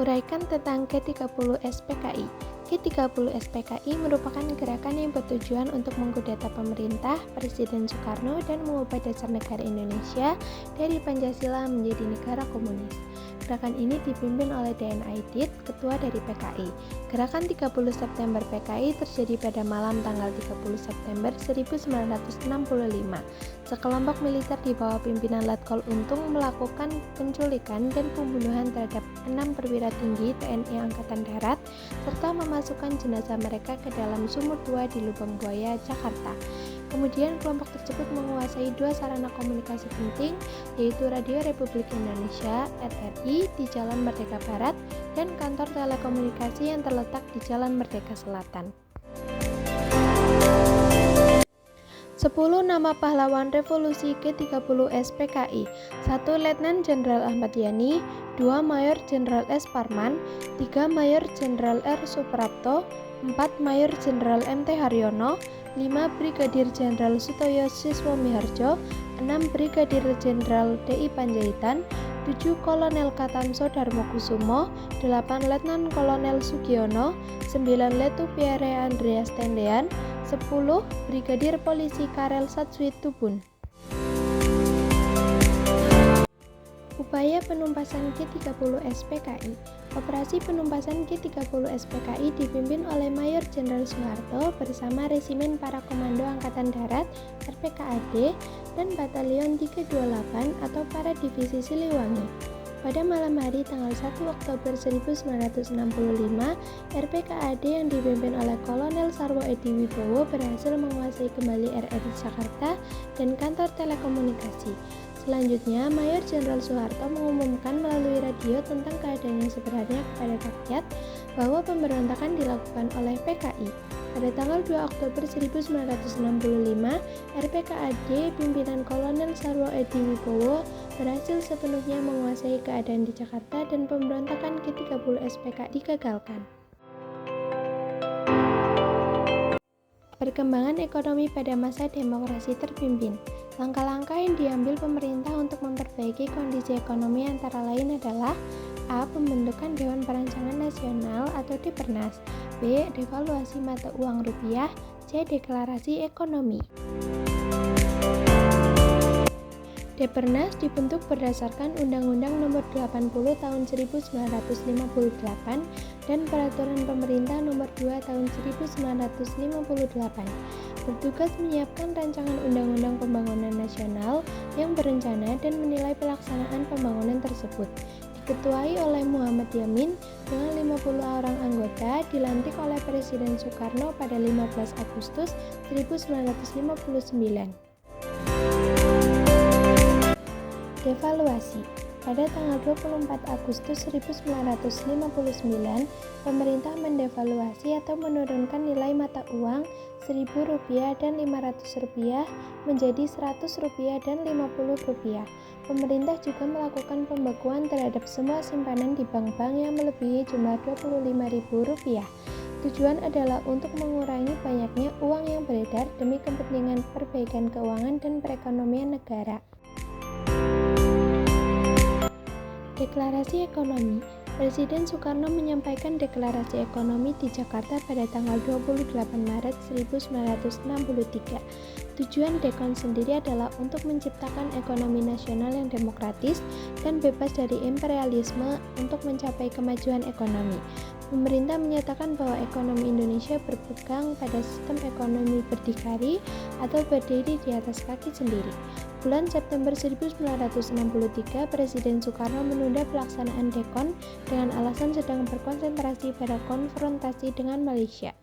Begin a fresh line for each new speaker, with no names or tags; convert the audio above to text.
Uraikan tentang G30 SPKI. G30 SPKI merupakan gerakan yang bertujuan untuk mengkudeta pemerintah, Presiden Soekarno, dan mengubah dasar negara Indonesia dari Pancasila menjadi negara komunis. Gerakan ini dipimpin oleh D.N. Aidit, ketua dari PKI. Gerakan 30 September PKI terjadi pada malam tanggal 30 September 1965. Sekelompok militer di bawah pimpinan Letkol Untung melakukan penculikan dan pembunuhan terhadap 6 perwira tinggi TNI Angkatan Darat serta memasukkan jenazah mereka ke dalam sumur 2 di Lubang Buaya, Jakarta. Kemudian kelompok tersebut menguasai 2 sarana komunikasi penting, yaitu Radio Republik Indonesia (RRI) di Jalan Merdeka Barat dan kantor telekomunikasi yang terletak di Jalan Merdeka Selatan. 10 nama pahlawan revolusi G30 SPKI. 1. Letnan Jenderal Ahmad Yani, 2. Mayor Jenderal S. Parman, 3. Mayor Jenderal R. Suprapto, 4. Mayor Jenderal M.T. Haryono, 5. Brigadir Jenderal Sutoyo Siswomiharjo, 6. Brigadir Jenderal D.I. Panjaitan, 7. Kolonel Katamso Darmokusumo, 8. Letnan Kolonel Sugiono, 9. Letu Pierre Andreas Tendean, 10. Brigadir Polisi Karel Satswit Tubun. Upaya penumpasan G30 SPKI. Operasi penumpasan G30 SPKI dipimpin oleh Mayor Jenderal Soeharto bersama Resimen Para Komando Angkatan Darat (RPKAD) dan Batalion 328 atau para divisi Siliwangi. Pada malam hari tanggal 1 Oktober 1965, RPKAD yang dipimpin oleh Kolonel Sarwo Edi Wibowo berhasil menguasai kembali RRI Jakarta dan kantor telekomunikasi. Selanjutnya, Mayor Jenderal Soeharto mengumumkan melalui radio tentang keadaan yang sebenarnya kepada rakyat bahwa pemberontakan dilakukan oleh PKI. Pada tanggal 2 Oktober 1965, RPKAD pimpinan Kolonel Sarwo Edi Wibowo berhasil sepenuhnya menguasai keadaan di Jakarta dan pemberontakan G30 SPKI digagalkan. Perkembangan ekonomi pada masa demokrasi terpimpin. Langkah-langkah yang diambil pemerintah untuk memperbaiki kondisi ekonomi antara lain adalah A. Pembentukan Dewan Perancangan Nasional atau Depernas, B. Devaluasi mata uang rupiah, C. Deklarasi ekonomi. Depernas dibentuk berdasarkan Undang-Undang Nomor 80 Tahun 1958 dan Peraturan Pemerintah Nomor 2 Tahun 1958. Bertugas menyiapkan rancangan undang-undang pembangunan nasional yang berencana dan menilai pelaksanaan pembangunan tersebut. Diketuai oleh Muhammad Yamin dengan 50 orang anggota, dilantik oleh Presiden Soekarno pada 15 Agustus 1959. Devaluasi. Pada tanggal 24 Agustus 1959, pemerintah mendevaluasi atau menurunkan nilai mata uang Rp1.000 dan Rp500 menjadi Rp100 dan Rp50. Pemerintah juga melakukan pembekuan terhadap semua simpanan di bank-bank yang melebihi jumlah Rp25.000. Tujuan adalah untuk mengurangi banyaknya uang yang beredar demi kepentingan perbaikan keuangan dan perekonomian negara. Deklarasi Ekonomi. Presiden Soekarno menyampaikan deklarasi ekonomi di Jakarta pada tanggal 28 Maret 1963. Tujuan Dekon sendiri adalah untuk menciptakan ekonomi nasional yang demokratis dan bebas dari imperialisme untuk mencapai kemajuan ekonomi. Pemerintah menyatakan bahwa ekonomi Indonesia berpegang pada sistem ekonomi berdikari atau berdiri di atas kaki sendiri. Bulan September 1963, Presiden Soekarno menunda pelaksanaan Dekon dengan alasan sedang berkonsentrasi pada konfrontasi dengan Malaysia.